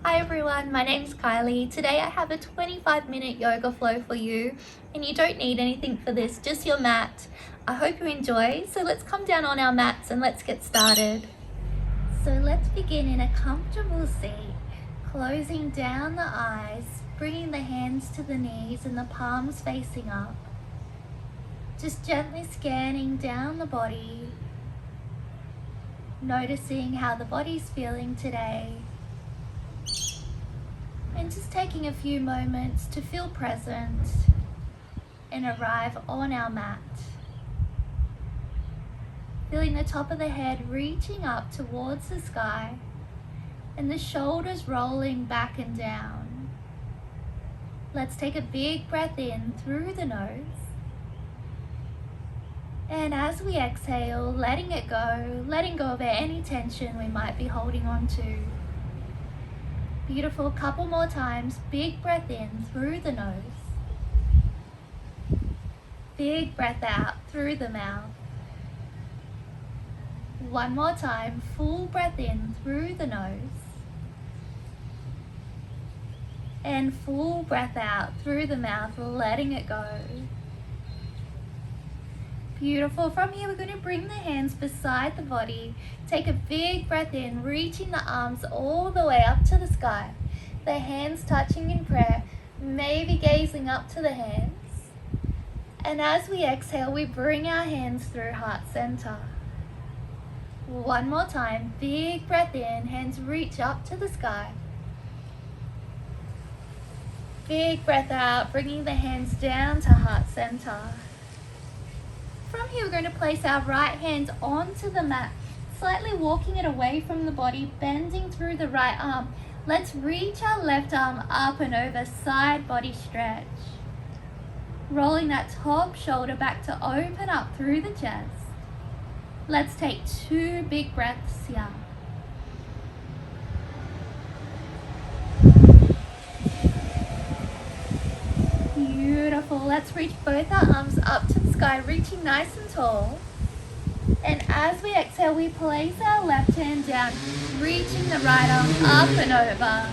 Hi everyone, my name's Kylie. Today I have a 25-minute yoga flow for you, and you don't need anything for this, just your mat. I hope you enjoy. So let's come down on our mats and let's get started. So let's begin in a comfortable seat, closing down the eyes, bringing the hands to the knees and the palms facing up. Just gently scanning down the body, noticing how the body's feeling today. And just taking a few moments to feel present and arrive on our mat. Feeling the top of the head reaching up towards the sky and the shoulders rolling back and down. Let's take a big breath in through the nose. And as we exhale, letting go of any tension we might be holding on to. Beautiful, couple more times. Big breath in through the nose. Big breath out through the mouth. One more time, full breath in through the nose. And full breath out through the mouth, letting it go. Beautiful. From here, we're going to bring the hands beside the body. Take a big breath in, reaching the arms all the way up to the sky. The hands touching in prayer, maybe gazing up to the hands. And as we exhale, we bring our hands through heart center. One more time, big breath in, hands reach up to the sky. Big breath out, bringing the hands down to heart center. From here, we're going to place our right hand onto the mat, slightly walking it away from the body, bending through the right arm. Let's reach our left arm up and over, side body stretch. Rolling that top shoulder back to open up through the chest. Let's take 2 big breaths here. Beautiful. Let's reach both our arms up to the sky, reaching nice and tall. And as we exhale, we place our left hand down, reaching the right arm up and over.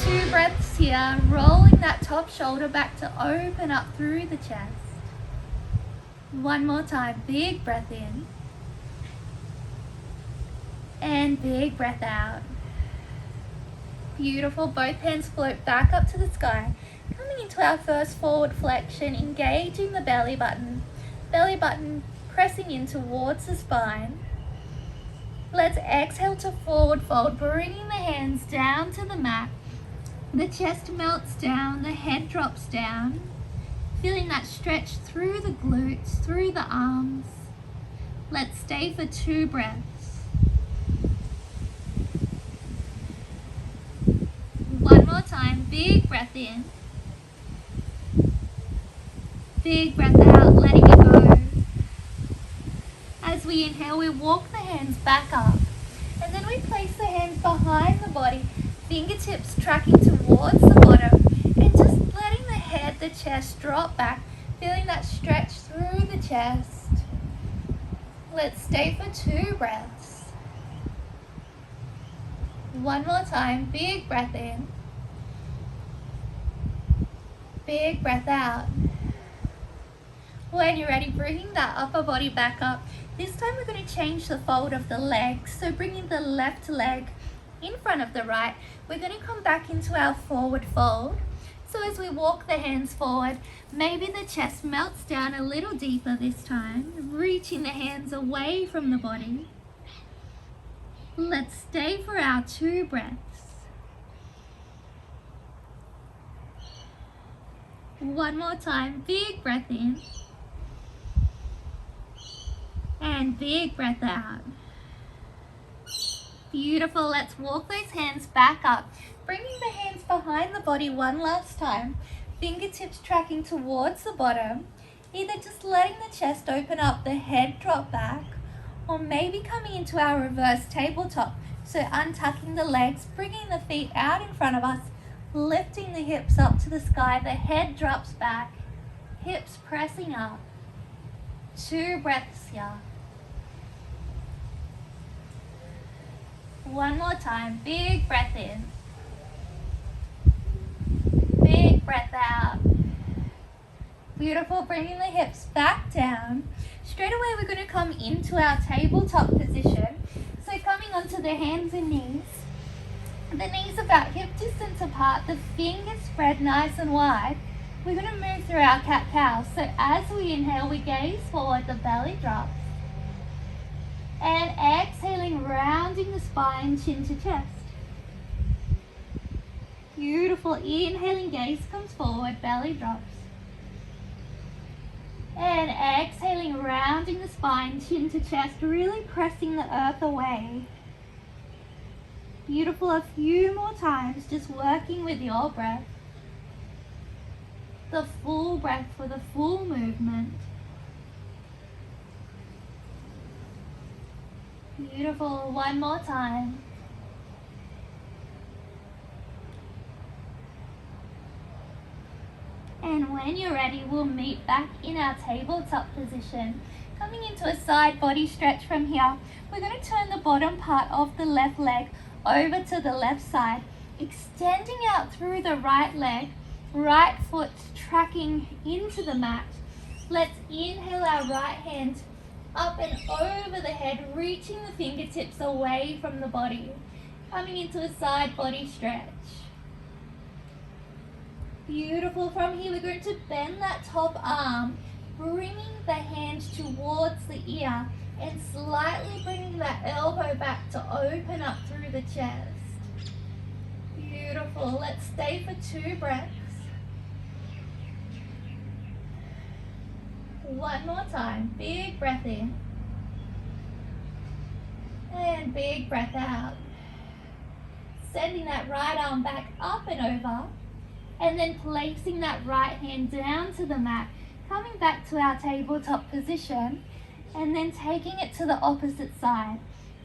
2 breaths here, rolling that top shoulder back to open up through the chest. One more time, big breath in. And big breath out. Beautiful, both hands float back up to the sky. Coming into our first forward flexion, engaging the belly button pressing in towards the spine. Let's exhale to forward fold, bringing the hands down to the mat. The chest melts down, the head drops down. Feeling that stretch through the glutes, through the arms. Let's stay for 2 breaths. One more time, big breath in. Big breath out, letting it go. As we inhale, we walk the hands back up. And then we place the hands behind the body, fingertips tracking towards the bottom. And just letting the head, the chest drop back, feeling that stretch through the chest. Let's stay for 2 breaths. One more time, big breath in. Big breath out. When you're ready, bringing that upper body back up. This time we're going to change the fold of the legs. So bringing the left leg in front of the right, we're going to come back into our forward fold. So as we walk the hands forward, maybe the chest melts down a little deeper this time, reaching the hands away from the body. Let's stay for our 2 breaths. One more time, big breath in. And big breath out. Beautiful. Let's walk those hands back up. Bringing the hands behind the body one last time. Fingertips tracking towards the bottom. Either just letting the chest open up, the head drop back, or maybe coming into our reverse tabletop. So untucking the legs, bringing the feet out in front of us, lifting the hips up to the sky. The head drops back, hips pressing up. 2 breaths here. One more time, big breath in. Big breath out. Beautiful, bringing the hips back down. Straight away we're going to come into our tabletop position. So coming onto the hands and knees. The knees about hip distance apart, the fingers spread nice and wide. We're going to move through our cat-cow. So as we inhale, we gaze forward, the belly drops. And exhaling, rounding the spine, chin to chest. Beautiful, inhaling, gaze comes forward, belly drops. And exhaling, rounding the spine, chin to chest, really pressing the earth away. Beautiful, a few more times, just working with your breath. The full breath for the full movement. Beautiful, one more time. And when you're ready, we'll meet back in our tabletop position. Coming into a side body stretch from here, we're going to turn the bottom part of the left leg over to the left side, extending out through the right leg, right foot tracking into the mat. Let's inhale our right hand up and over the head, reaching the fingertips away from the body. Coming into a side body stretch. Beautiful. From here, we're going to bend that top arm, bringing the hand towards the ear and slightly bringing that elbow back to open up through the chest. Beautiful. Let's stay for 2 breaths. One more time. Big breath in. And big breath out. Sending that right arm back up and over. And then placing that right hand down to the mat, coming back to our tabletop position, and then taking it to the opposite side.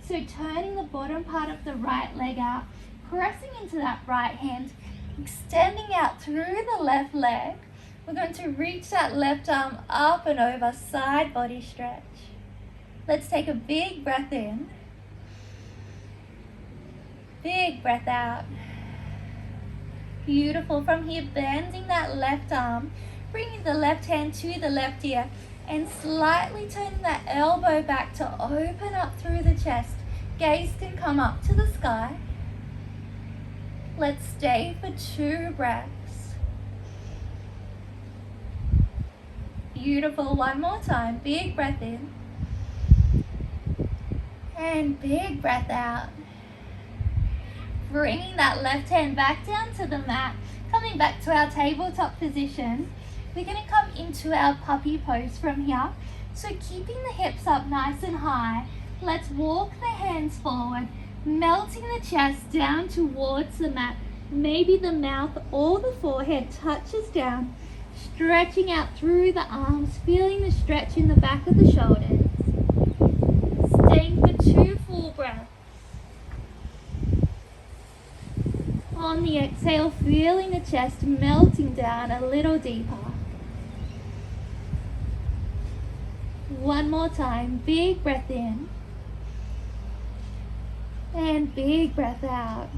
So turning the bottom part of the right leg out, pressing into that right hand, extending out through the left leg. We're going to reach that left arm up and over, side body stretch. Let's take a big breath in. Big breath out. Beautiful. From here, bending that left arm, bringing the left hand to the left ear, and slightly turning that elbow back to open up through the chest. Gaze can come up to the sky. Let's stay for 2 breaths. Beautiful. One more time. Big breath in. And big breath out. Bringing that left hand back down to the mat, coming back to our tabletop position. We're going to come into our puppy pose from here. So keeping the hips up nice and high, let's walk the hands forward, melting the chest down towards the mat. Maybe the mouth or the forehead touches down, stretching out through the arms, feeling the stretch in the back of the shoulders. Staying for 2 full breaths. On the exhale, feeling the chest melting down a little deeper. One more time, big breath in. And big breath out.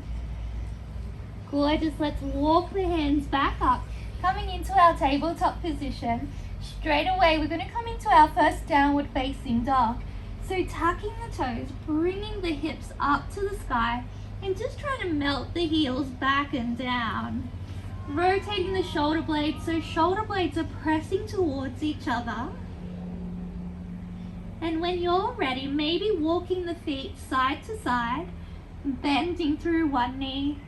Gorgeous, let's walk the hands back up. Coming into our tabletop position. Straight away, we're going to come into our first downward facing dog. So tucking the toes, bringing the hips up to the sky, and just trying to melt the heels back and down. Rotating the shoulder blades, so shoulder blades are pressing towards each other. And when you're ready, maybe walking the feet side to side, bending through one knee.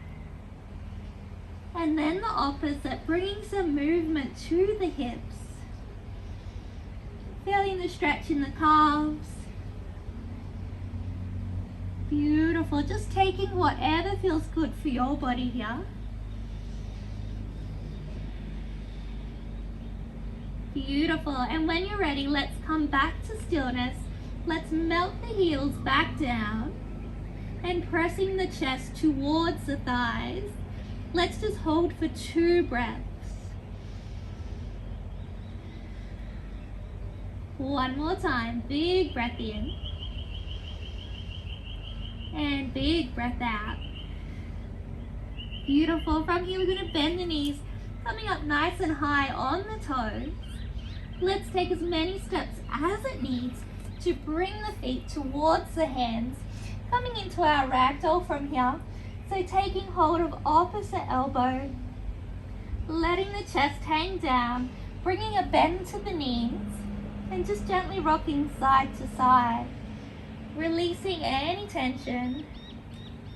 And then the opposite, bringing some movement to the hips. Feeling the stretch in the calves. Beautiful. Just taking whatever feels good for your body here. Beautiful. And when you're ready, let's come back to stillness. Let's melt the heels back down and pressing the chest towards the thighs. Let's just hold for 2 breaths. One more time. Big breath in. And big breath out. Beautiful. From here, we're going to bend the knees, coming up nice and high on the toes. Let's take as many steps as it needs to bring the feet towards the hands, coming into our ragdoll from here. So taking hold of opposite elbow, letting the chest hang down, bringing a bend to the knees, and just gently rocking side to side, releasing any tension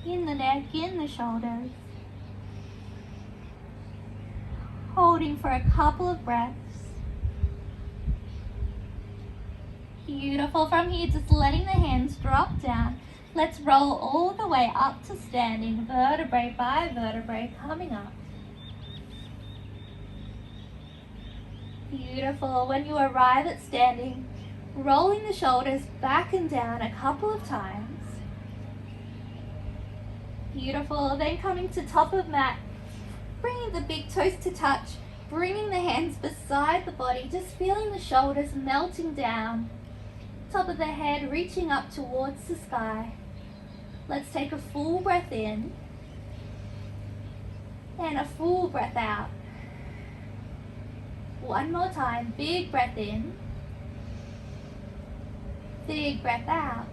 in the neck, in the shoulders. Holding for a couple of breaths. Beautiful. From here, just letting the hands drop down. Let's roll all the way up to standing, vertebrae by vertebrae, coming up. Beautiful. When you arrive at standing, rolling the shoulders back and down a couple of times. Beautiful. Then coming to top of mat, bringing the big toes to touch, bringing the hands beside the body, just feeling the shoulders melting down. Top of the head reaching up towards the sky. Let's take a full breath in and a full breath out. One more time, big breath in, big breath out.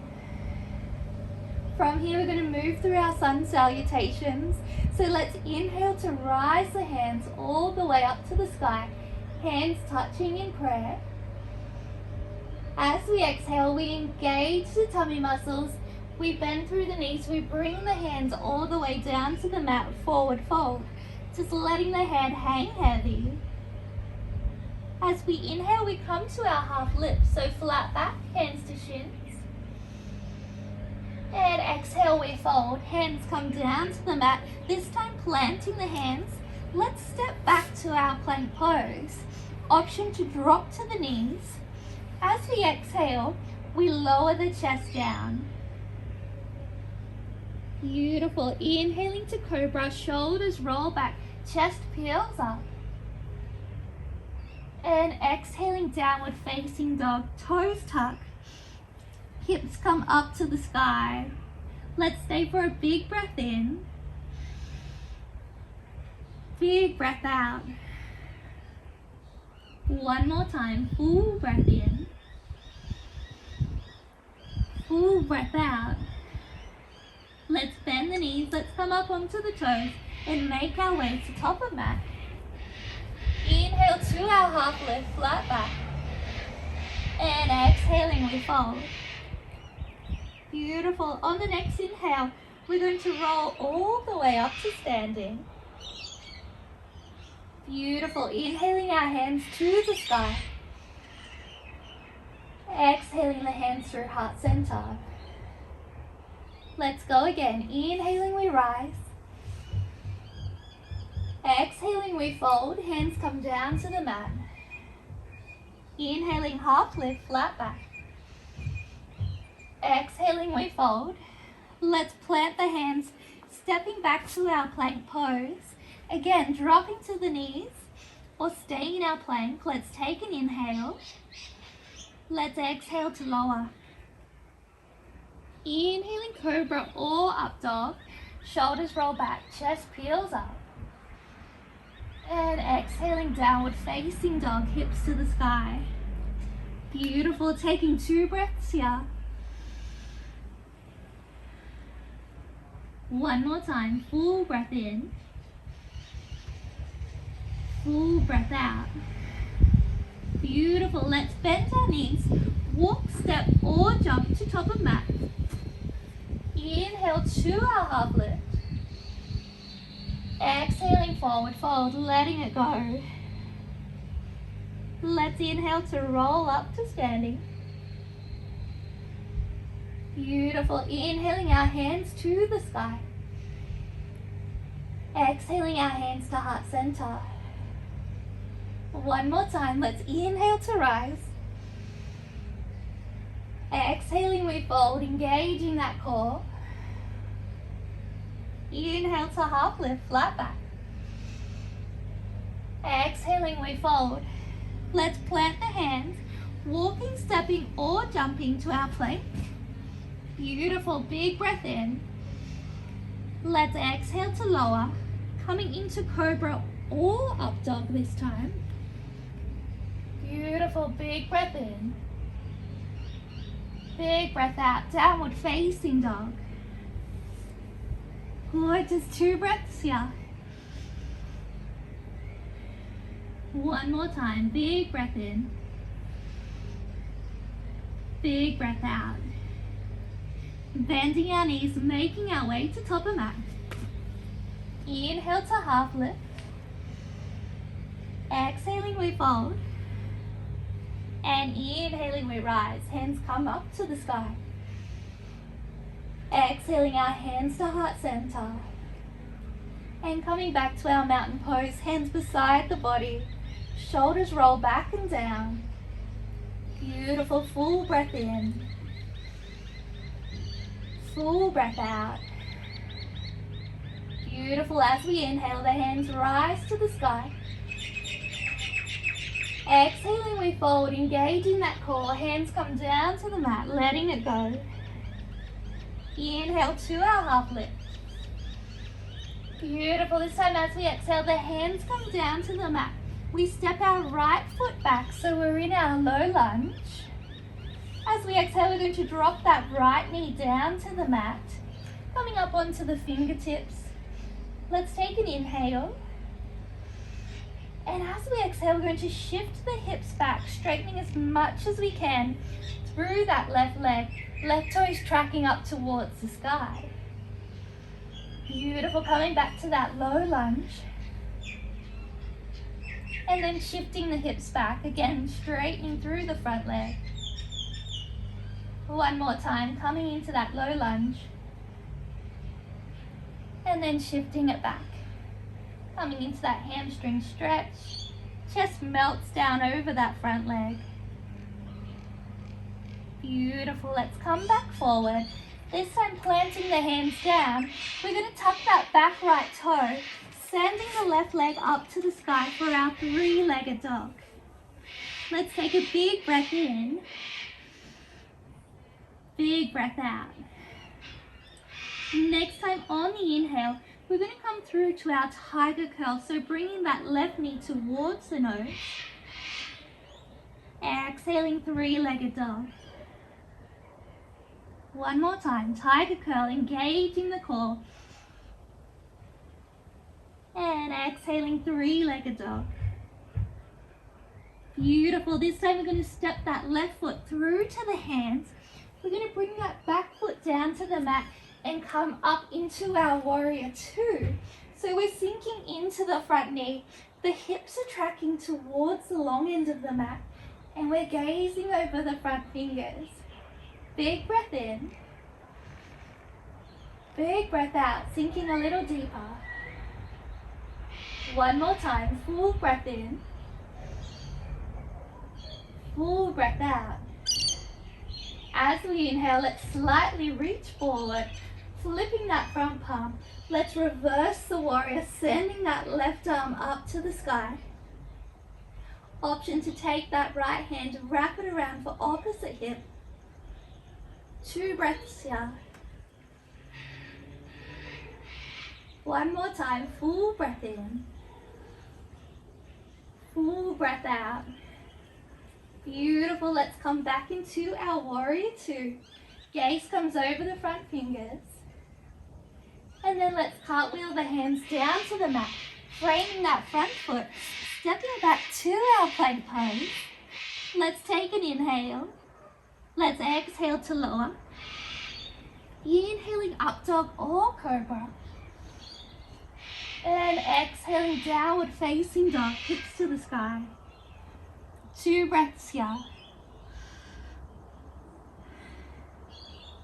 From here, we're going to move through our sun salutations. So let's inhale to rise the hands all the way up to the sky, hands touching in prayer. As we exhale, we engage the tummy muscles. We bend through the knees. We bring the hands all the way down to the mat, forward fold. Just letting the head hang heavy. As we inhale, we come to our half lift. So flat back, hands to shins. And exhale, we fold. Hands come down to the mat. This time planting the hands. Let's step back to our plank pose. Option to drop to the knees. As we exhale, we lower the chest down. Beautiful. Inhaling to cobra, shoulders roll back, chest peels up. And exhaling, downward facing dog, toes tuck, hips come up to the sky. Let's stay for a big breath in, big breath out. One more time, full breath in, full breath out. Let's bend the knees, let's come up onto the toes and make our way to top of mat. Inhale to our half lift, flat back. And exhaling, we fold. Beautiful. On the next inhale, we're going to roll all the way up to standing. Beautiful. Inhaling our hands to the sky. Exhaling the hands through heart center. Let's go again. Inhaling, we rise. Exhaling, we fold. Hands come down to the mat. Inhaling, half lift, flat back. Exhaling, we fold. Let's plant the hands, stepping back to our plank pose. Again, dropping to the knees or staying in our plank. Let's take an inhale. Let's exhale to lower. Inhaling cobra or up dog. Shoulders roll back, chest peels up. And exhaling, downward facing dog, hips to the sky. Beautiful. Taking 2 breaths here. One more time, full breath in, full breath out. Beautiful. Let's bend our knees, walk, step or jump to top of mat. Inhale to our half lift. Exhaling, forward fold, letting it go. Let's inhale to roll up to standing. Beautiful. Inhaling our hands to the sky. Exhaling our hands to heart center. One more time. Let's inhale to rise. Exhaling, we fold, engaging that core. Inhale to half lift, flat back. Exhaling, we fold. Let's plant the hands, walking, stepping or jumping to our plank. Beautiful, big breath in. Let's exhale to lower, coming into cobra or up dog this time. Beautiful, big breath in. Big breath out, downward facing dog. Good, just 2 breaths here. One more time, big breath in. Big breath out. Bending our knees, making our way to top of mat. Inhale to half lift. Exhaling, we fold. And inhaling, we rise. Hands come up to the sky. Exhaling, our hands to heart center. And coming back to our mountain pose, hands beside the body. Shoulders roll back and down. Beautiful, full breath in. Full breath out. Beautiful, as we inhale, the hands rise to the sky. Exhaling, we fold, engaging that core. Hands come down to the mat, letting it go. Inhale to our half lift. Beautiful, this time as we exhale, the hands come down to the mat. We step our right foot back, so we're in our low lunge. As we exhale, we're going to drop that right knee down to the mat, coming up onto the fingertips. Let's take an inhale. And as we exhale, we're going to shift the hips back, straightening as much as we can through that left leg. Left toes tracking up towards the sky. Beautiful, coming back to that low lunge. And then shifting the hips back, again straightening through the front leg. One more time, coming into that low lunge. And then shifting it back. Coming into that hamstring stretch. Chest melts down over that front leg. Beautiful, let's come back forward. This time planting the hands down. We're going to tuck that back right toe, sending the left leg up to the sky for our 3-legged dog. Let's take a big breath in. Big breath out. Next time on the inhale, we're going to come through to our tiger curl. So bringing that left knee towards the nose. Exhaling, 3-legged dog. One more time, tiger curl, engaging the core. And exhaling, 3-legged dog. Beautiful, this time we're going to step that left foot through to the hands. We're going to bring that back foot down to the mat and come up into our warrior 2. So we're sinking into the front knee. The hips are tracking towards the long end of the mat. And we're gazing over the front fingers. Big breath in. Big breath out, sinking a little deeper. One more time, full breath in. Full breath out. As we inhale, let's slightly reach forward, flipping that front palm. Let's reverse the warrior, sending that left arm up to the sky. Option to take that right hand, wrap it around for opposite hip. 2 breaths here. One more time, full breath in. Full breath out. Beautiful, let's come back into our warrior 2. Gaze comes over the front fingers. And then let's cartwheel the hands down to the mat, framing that front foot, stepping back to our plank pose. Let's take an inhale. Let's exhale to lower. Inhaling up dog or cobra. And exhaling downward facing dog, hips to the sky. 2 breaths here.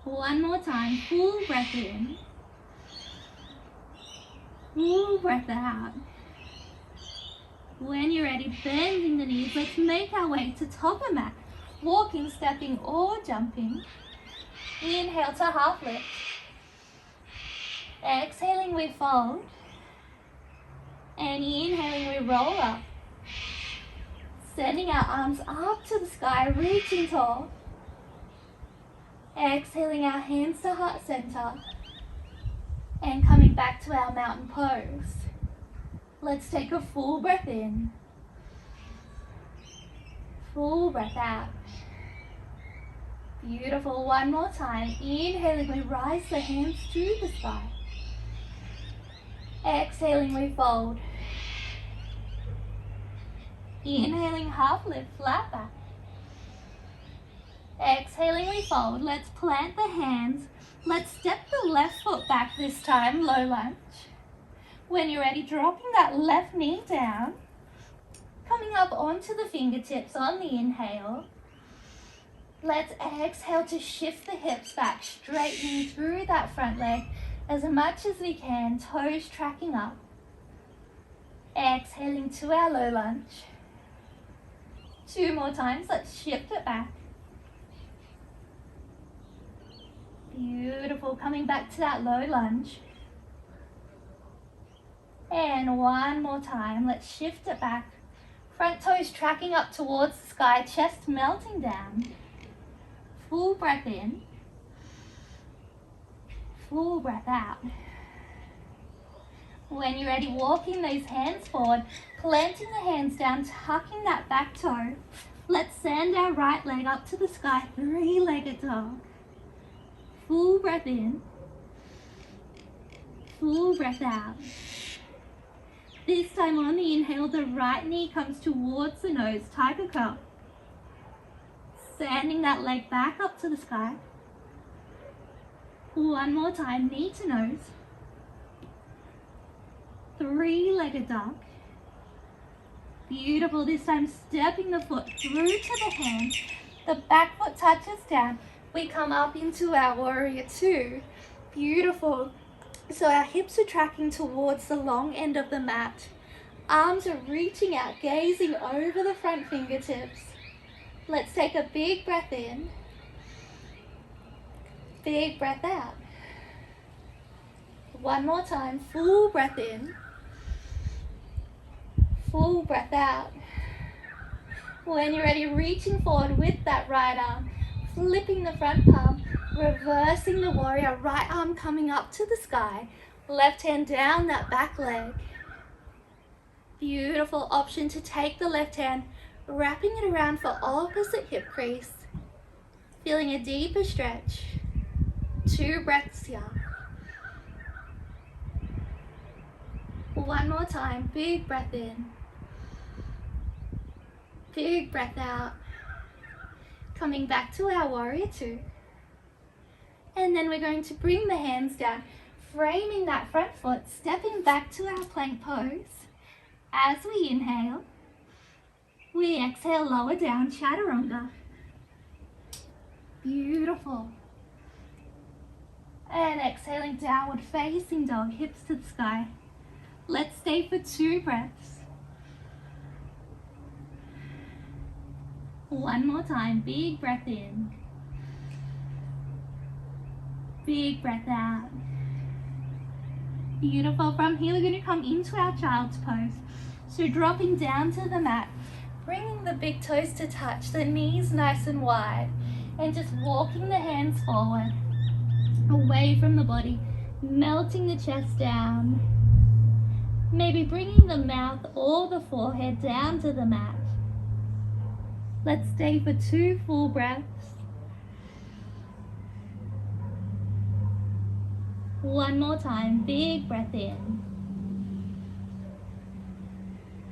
One more time, full breath in. Full breath out. When you're ready, bending the knees, let's make our way to top of mat. Walking, stepping or jumping. Inhale to half lift. Exhaling, we fold. And inhaling, we roll up. Sending our arms up to the sky, reaching tall. Exhaling our hands to heart center and coming back to our mountain pose. Let's take a full breath in. Full breath out. Beautiful. One more time. Inhaling, we rise the hands to the sky. Exhaling, we fold. Inhaling, half lift, flat back. Exhaling, we fold. Let's plant the hands. Let's step the left foot back this time, low lunge. When you're ready, dropping that left knee down. Coming up onto the fingertips on the inhale. Let's exhale to shift the hips back, straightening through that front leg as much as we can, toes tracking up. Exhaling to our low lunge. 2 more times, let's shift it back. Beautiful, coming back to that low lunge. And 1 more time, let's shift it back. Front toes tracking up towards the sky, chest melting down. Full breath in. Full breath out. When you're ready, walking those hands forward, planting the hands down, tucking that back toe. Let's send our right leg up to the sky, 3-legged dog. Full breath in. Full breath out. This time on the inhale, the right knee comes towards the nose, tiger curl. Sending that leg back up to the sky. 1 more time, knee to nose. 3-legged dog. Beautiful, this time stepping the foot through to the hand. The back foot touches down. We come up into our warrior 2. Beautiful. So our hips are tracking towards the long end of the mat. Arms are reaching out, gazing over the front fingertips. Let's take a big breath in. Big breath out. 1 more time, full breath in. Full breath out. When you're ready, reaching forward with that right arm, flipping the front palm, reversing the warrior, right arm coming up to the sky, left hand down that back leg. Beautiful option to take the left hand, wrapping it around for opposite hip crease, feeling a deeper stretch. 2 breaths here. 1 more time, big breath in. Big breath out. Coming back to our warrior 2. And then we're going to bring the hands down, framing that front foot, stepping back to our plank pose. As we inhale, we exhale, lower down, chaturanga. Beautiful. And exhaling, downward facing dog, hips to the sky. Let's stay for 2 breaths. 1 more time, big breath in. Big breath out. Beautiful. From here, we're going to come into our child's pose. So dropping down to the mat, bringing the big toes to touch, the knees nice and wide, and just walking the hands forward, away from the body, melting the chest down. Maybe bringing the mouth or the forehead down to the mat. Let's stay for 2 full breaths. 1 more time, big breath in.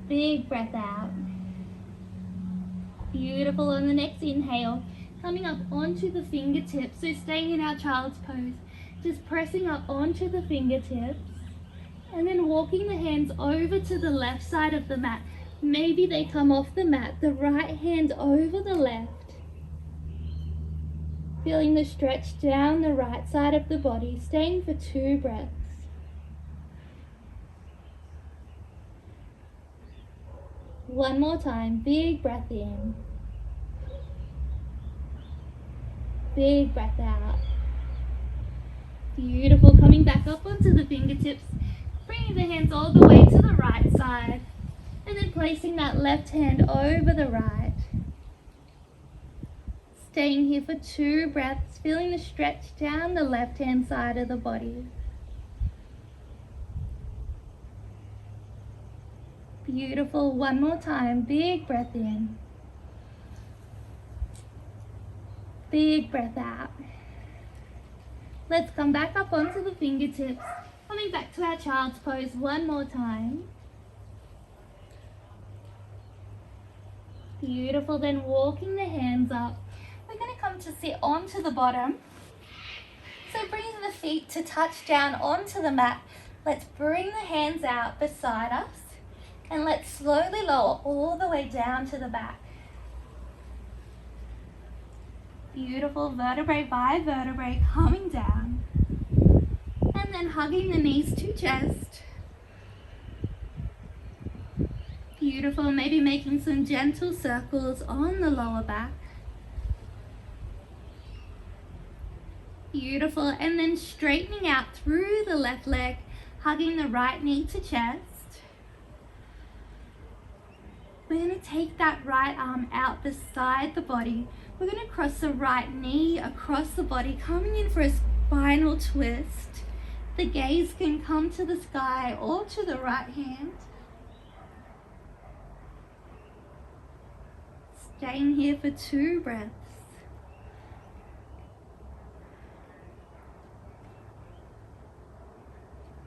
Big breath out. Beautiful. On the next inhale, coming up onto the fingertips. So staying in our child's pose, just pressing up onto the fingertips. And then walking the hands over to the left side of the mat. Maybe they come off the mat, the right hand over the left. Feeling the stretch down the right side of the body, staying for 2 breaths. One more time, big breath in. Big breath out. Beautiful, coming back up onto the fingertips, bringing the hands all the way to the right side. And then placing that left hand over the right. Staying here for 2 breaths, feeling the stretch down the left-hand side of the body. Beautiful. One more time. Big breath in. Big breath out. Let's come back up onto the fingertips. Coming back to our child's pose one more time. Beautiful. Then walking the hands up. We're going to come to sit onto the bottom. So bringing the feet to touch down onto the mat. Let's bring the hands out beside us. And let's slowly lower all the way down to the back. Beautiful. Vertebrae by vertebrae coming down. And then hugging the knees to chest. Beautiful. Maybe making some gentle circles on the lower back. Beautiful. And then straightening out through the left leg, hugging the right knee to chest. We're going to take that right arm out beside the body. We're going to cross the right knee across the body, coming in for a spinal twist. The gaze can come to the sky or to the right hand. Staying here for 2 breaths.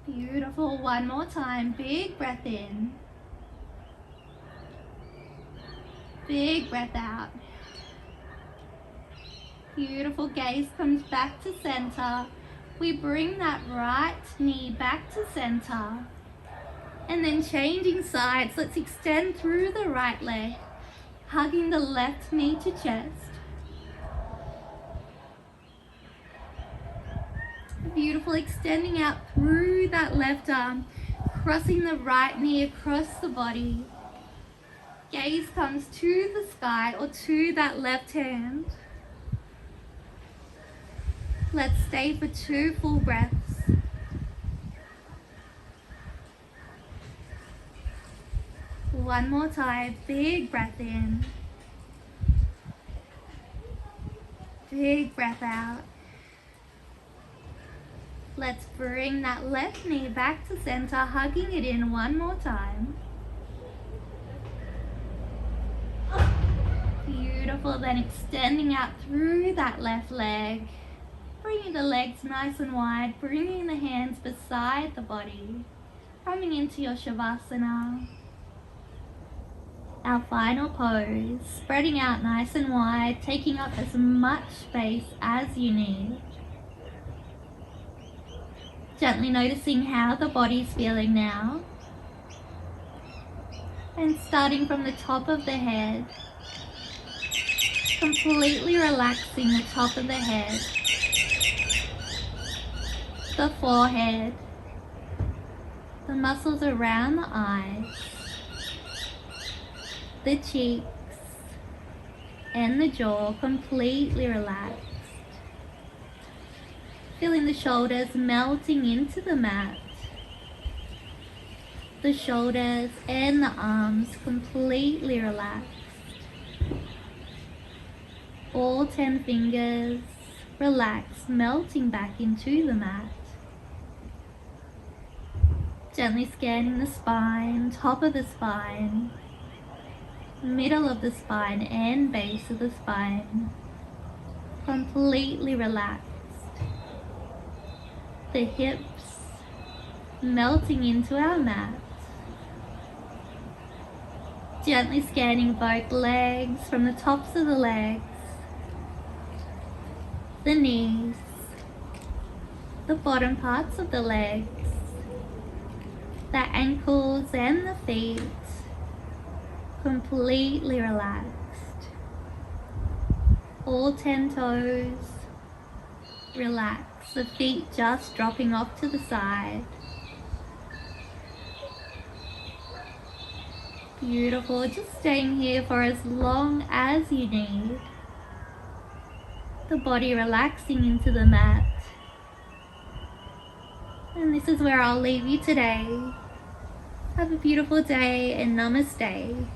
Beautiful. One more time. Big breath in. Big breath out. Beautiful. Gaze comes back to center. We bring that right knee back to center. And then changing sides. Let's extend through the right leg. Hugging the left knee to chest. Beautiful. Extending out through that left arm. Crossing the right knee across the body. Gaze comes to the sky or to that left hand. Let's stay for 2 full breaths. One more time. Big breath in. Big breath out. Let's bring that left knee back to center, hugging it in one more time. Beautiful. Then extending out through that left leg. Bringing the legs nice and wide. Bringing the hands beside the body. Coming into your Shavasana. Our final pose. Spreading out nice and wide. Taking up as much space as you need. Gently noticing how the body's feeling now. And starting from the top of the head. Completely relaxing the top of the head, the forehead, the muscles around the eyes, the cheeks, and the jaw completely relaxed. Feeling the shoulders melting into the mat, the shoulders and the arms completely relaxed. All 10 fingers relax, melting back into the mat. Gently scanning the spine, top of the spine, middle of the spine and base of the spine. Completely relaxed. The hips melting into our mat. Gently scanning both legs from the tops of the legs. The knees, the bottom parts of the legs, the ankles and the feet, completely relaxed. All 10 toes, relax, the feet just dropping off to the side. Beautiful, just staying here for as long as you need. The body relaxing into the mat. And this is where I'll leave you today. Have a beautiful day and namaste.